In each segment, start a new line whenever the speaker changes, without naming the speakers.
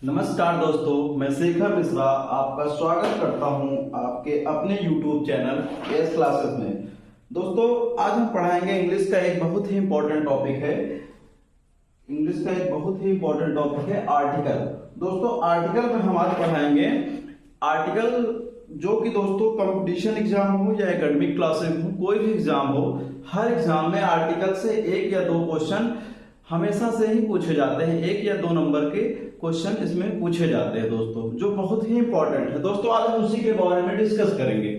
नमस्कार दोस्तों, मैं शेखर मिश्रा आपका स्वागत करता हूं आपके अपने YouTube चैनल एस क्लासेस में। दोस्तों, आज हम पढ़ाएंगे इंग्लिश का एक बहुत ही इंपॉर्टेंट टॉपिक है। इंग्लिश का एक बहुत ही इंपॉर्टेंट टॉपिक है आर्टिकल। दोस्तों, आर्टिकल में हम आज पढ़ाएंगे आर्टिकल जो कि दोस्तों कंपटीशन एग्जाम हो या एकेडमिक क्लासेस हो, कोई भी एग्जाम हो, हर एग्जाम में आर्टिकल से एक या दो क्वेश्चन हमेशा से ही पूछे जाते हैं। एक या दो नंबर के क्वेश्चन इसमें पूछे जाते हैं दोस्तों, जो बहुत ही इंपॉर्टेंट है। दोस्तों, आज हम उसी के बारे में डिस्कस करेंगे।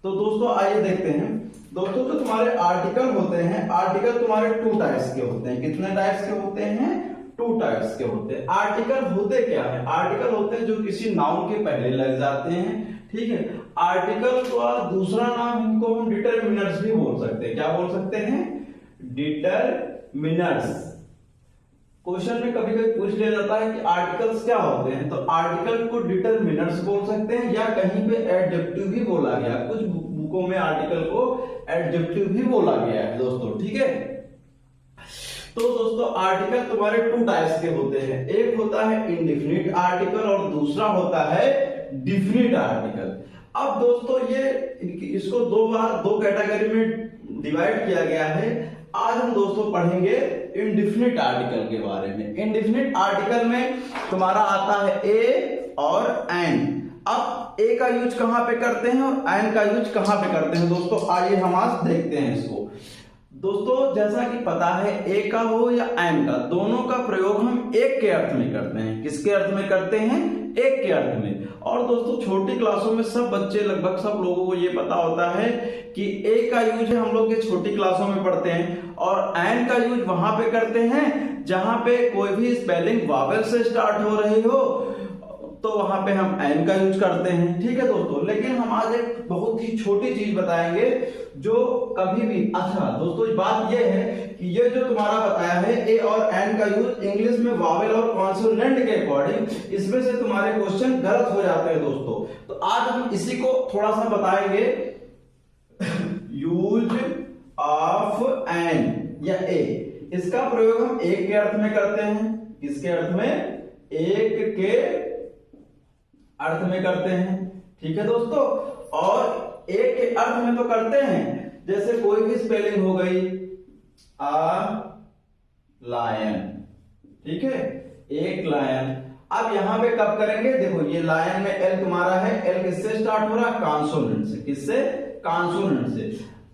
तो दोस्तों आइए देखते हैं। दोस्तों, जो तुम्हारे आर्टिकल होते हैं, आर्टिकल तुम्हारे टू टाइप्स के होते हैं। कितने टाइप्स के होते हैं? टू टाइप्स के होते हैं। आर्टिकल होते क्या है? आर्टिकल होते हैं जो किसी नाउन के पहले लग जाते हैं, ठीक है। आर्टिकल का दूसरा नाम इनको हम डिटरमिनर्स भी बोल सकते हैं। क्या बोल सकते हैं? डिटरमिनर्स। क्वेश्चन में कभी कभी पूछ लिया जाता है कि आर्टिकल्स क्या होते हैं, तो आर्टिकल को डिटरमिनर्स बोल सकते हैं या कहीं पे एडजेक्टिव भी बोला गया। कुछ बुकों में आर्टिकल को एडजेक्टिव भी बोला गया है दोस्तों, ठीक है। तो दोस्तों, आर्टिकल तुम्हारे टू टाइप्स के होते हैं। एक होता है इंडेफिनिट आर्टिकल और दूसरा होता है डिफिनिट आर्टिकल। अब दोस्तों, ये इसको दो कैटेगरी में डिवाइड किया गया है। आज हम दोस्तों पढ़ेंगे इंडेफिनिट आर्टिकल के बारे में। इंडेफिनिट आर्टिकल में तुम्हारा आता है ए और एन। अब ए का यूज कहां पे करते हैं और एन का यूज कहां पे करते हैं दोस्तों, आइए हम आज देखते हैं इसको। दोस्तों, जैसा कि पता है, ए का हो या एन का, दोनों का प्रयोग हम एक के अर्थ में करते हैं। किसके अर्थ में करते हैं? एक के अर्थ में। और दोस्तों, छोटी क्लासों में सब बच्चे, लगभग सब लोगों को ये पता होता है कि ए का यूज हम लोग ये छोटी क्लासों में पढ़ते हैं और एन का यूज वहां पे करते हैं जहां पे कोई भी स्पेलिंग वावेल से स्टार्ट हो रही हो, तो वहां पे हम एन का यूज करते हैं, ठीक है दोस्तों। लेकिन हम आज एक बहुत ही छोटी चीज बताएंगे जो कभी भी, अच्छा दोस्तों, बात ये है कि ये जो तुम्हारा बताया है ए और एन का यूज इंग्लिश में वावेल और कॉन्सोनेंट के अकॉर्डिंग, इसमें से तुम्हारे क्वेश्चन गलत हो जाते हैं दोस्तों। तो आज हम इसी को थोड़ा सा बताएंगे। यूज ऑफ एन या ए, इसका प्रयोग हम एक के अर्थ में करते हैं। किसके अर्थ में? एक के अर्थ में करते हैं, ठीक है दोस्तों। और एक के अर्थ में तो करते हैं, जैसे कोई भी स्पेलिंग हो गई, लायन, ठीक है, एक लायन। अब यहां पे कब करेंगे? देखो, ये लायन में एल तुम्हारा है, एल किससे स्टार्ट हो रहा है? कॉन्सोनेंट से। किससे? कॉन्सोनेंट से।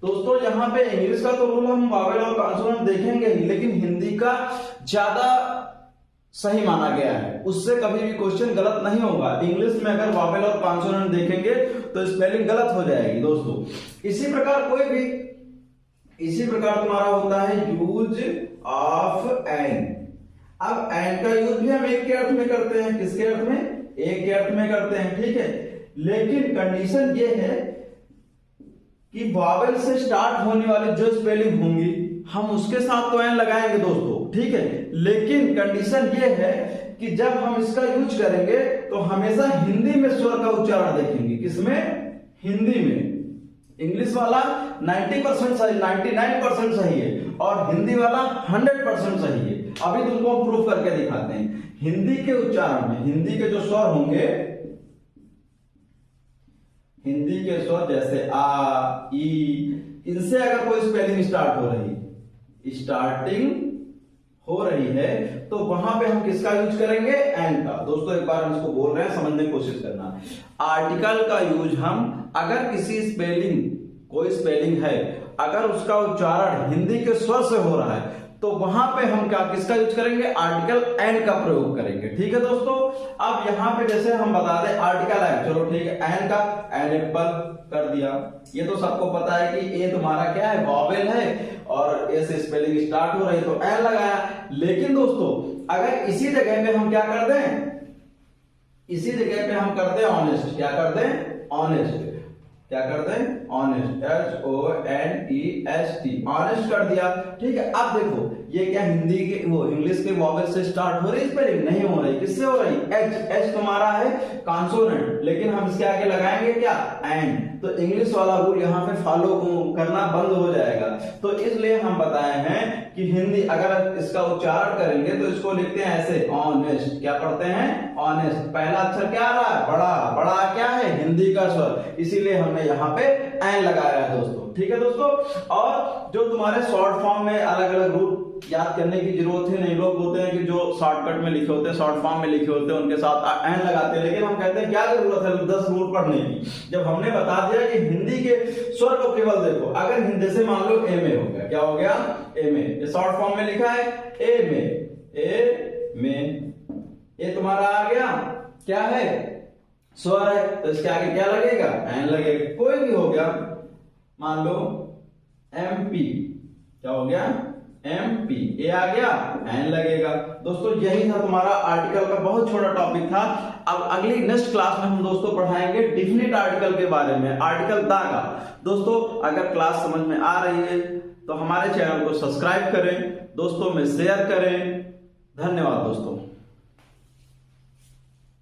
दोस्तों, यहां पे इंग्लिश का तो रूल हम वावेल और कॉन्सोनेंट देखेंगे ही, लेकिन हिंदी का ज्यादा सही माना गया है। उससे कभी भी क्वेश्चन गलत नहीं होगा। इंग्लिश में अगर वावेल और कॉन्सोनेंट देखेंगे तो स्पेलिंग गलत हो जाएगी दोस्तों। इसी प्रकार तुम्हारा होता है यूज ऑफ एन। अब एन का यूज भी हम एक के अर्थ में करते हैं। किसके अर्थ में? एक के अर्थ में करते हैं, ठीक है। लेकिन कंडीशन ये है कि वावेल से स्टार्ट होने वाली जो स्पेलिंग होंगी, हम उसके साथ तो एन लगाएंगे दोस्तों, ठीक है। लेकिन कंडीशन ये है कि जब हम इसका यूज करेंगे तो हमेशा हिंदी में स्वर का उच्चारण देखेंगे। किसमें? हिंदी में। इंग्लिश वाला 90% सही, 99% सही है, और हिंदी वाला 100% सही है। अभी तुमको हम प्रूफ करके दिखाते हैं। हिंदी के उच्चारण में हिंदी के जो स्वर होंगे, हिंदी के स्वर जैसे आ, ई, इनसे अगर कोई स्पेलिंग स्टार्टिंग हो रही है, तो वहां पे हम किसका यूज करेंगे? एन का। दोस्तों, एक बार हम इसको बोल रहे हैं, समझने की कोशिश करना। आर्टिकल का यूज हम, अगर किसी कोई स्पेलिंग है, अगर उसका उच्चारण हिंदी के स्वर से हो रहा है, तो वहां पे हम किसका यूज करेंगे? आर्टिकल एन का प्रयोग करेंगे, ठीक है दोस्तों। अब यहां पे जैसे हम बता दें आर्टिकल एन, चलो ठीक है, एन का एन एप्पल कर दिया। ये तो सबको पता है कि ए तुम्हारा क्या है? वावेल है, और ए से स्पेलिंग स्टार्ट हो रही है तो एन लगाया। लेकिन दोस्तों, अगर इसी जगह पे हम क्या कर दें? इसी जगह पे हम कर दें ऑनेस्ट। क्या कर दें? ऑनेस्ट। क्या कर दें? ऑनेस्ट, HONEST, ऑनेस्ट कर दिया, ठीक है। अब देखो, ये क्या हिंदी के इंग्लिश के वॉवेल से स्टार्ट हो रही स्पेलिंग? नहीं हो रही। किससे हो रही? एच। एच तुम्हारा है कॉन्सोनेंट, लेकिन हम इसके आगे लगाएंगे क्या? एन। तो इंग्लिश वाला रूल यहाँ पे फॉलो करना बंद हो जाएगा। तो इसलिए हम बताए हैं कि हिंदी अगर इसका उच्चारण करेंगे तो इसको लिखते हैं ऐसे, ऑनेस्ट। क्या पढ़ते हैं? ऑनेस्ट। पहला अक्षर क्या आ रहा है? बड़ा। बड़ा क्या है? हिंदी का स्वर, इसीलिए हमने यहाँ पे एन लगाया है दोस्तों। ठीक है दोस्तों। और जो तुम्हारे शॉर्ट फॉर्म में अलग अलग रूल याद करने की जरूरत है नहीं, लोग होते हैं कि जो शॉर्टकट में लिखे होते हैं, शॉर्ट फॉर्म में लिखे होते हैं, उनके साथ एन लगाते हैं, लेकिन हम कहते हैं क्या जरूरत है 10 रूल पढ़ने की, जब हमने बता दिया कि हिंदी के स्वर को केवल देखो। अगर हिंदी से मान लो ए में हो गया, क्या हो गया? ए में। ये शॉर्ट फॉर्म में लिखा है ए में, ए में, ये तुम्हारा आ गया क्या है? स्वर है, तो इसके आगे क्या लगेगा? एन लगेगा। कोई भी हो गया, मान लो एमपी, क्या हो गया? एमपी, ए आ गया, एन लगेगा। दोस्तों यही था तुम्हारा आर्टिकल का बहुत छोटा टॉपिक था। अब अगली नेक्स्ट क्लास में हम दोस्तों पढ़ाएंगे डिफिनिट आर्टिकल के बारे में, आर्टिकल दा का। दोस्तों अगर क्लास समझ में आ रही है तो हमारे चैनल को सब्सक्राइब करें, दोस्तों में शेयर करें। धन्यवाद दोस्तों।